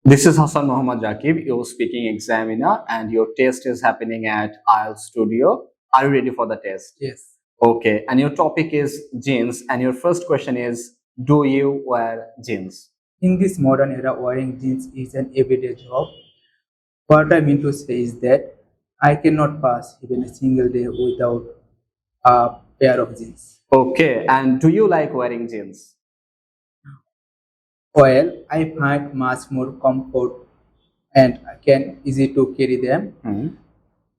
This is 𝐻𝐮𝐞𝐫𝐢, your speaking examiner, and your test is happening at IELTS Studio. Are you ready for the test? Yes. Okay, and your topic is jeans, and your first question is, do you wear jeans? In this modern era, wearing jeans is an everyday job. What I mean to say is that I cannot pass even a single day without a pair of jeans. Okay, and do you like wearing jeans? Well, I find much more comfort and I can easy to carry them.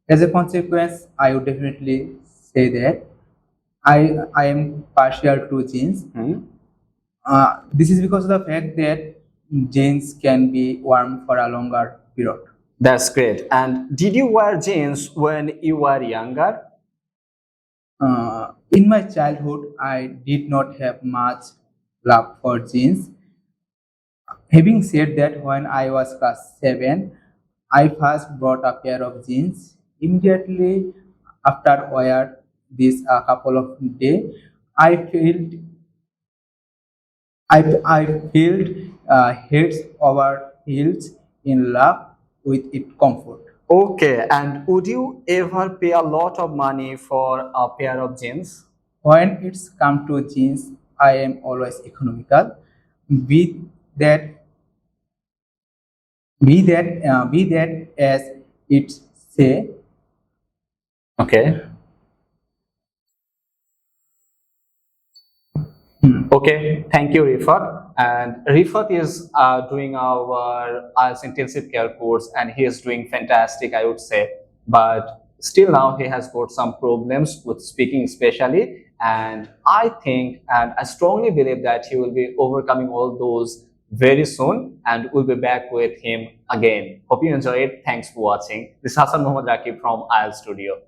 As a consequence, I would definitely say that I am partial to jeans. This is because of the fact that jeans can be worn for a longer period. That's great. And did you wear jeans when you were younger? In my childhood, I did not have much love for jeans. Having said that, when I was class 7, I first bought a pair of jeans. Immediately after wear this a couple of days, I felt heads over heels in love with its comfort. Okay, and would you ever pay a lot of money for a pair of jeans? When it's come to jeans, I am always economical. Be that be that as it say. Okay. Okay, thank you, Rifat. And Rifat is doing our IELTS intensive care course, and he is doing fantastic, I would say. But still now he has got some problems with speaking especially. And I think and I strongly believe that he will be overcoming all those very soon, and we'll be back with him again. Hope you enjoyed. Thanks for watching. This is 𝐻𝐮𝐞𝐫𝐢 from IELTS Studio.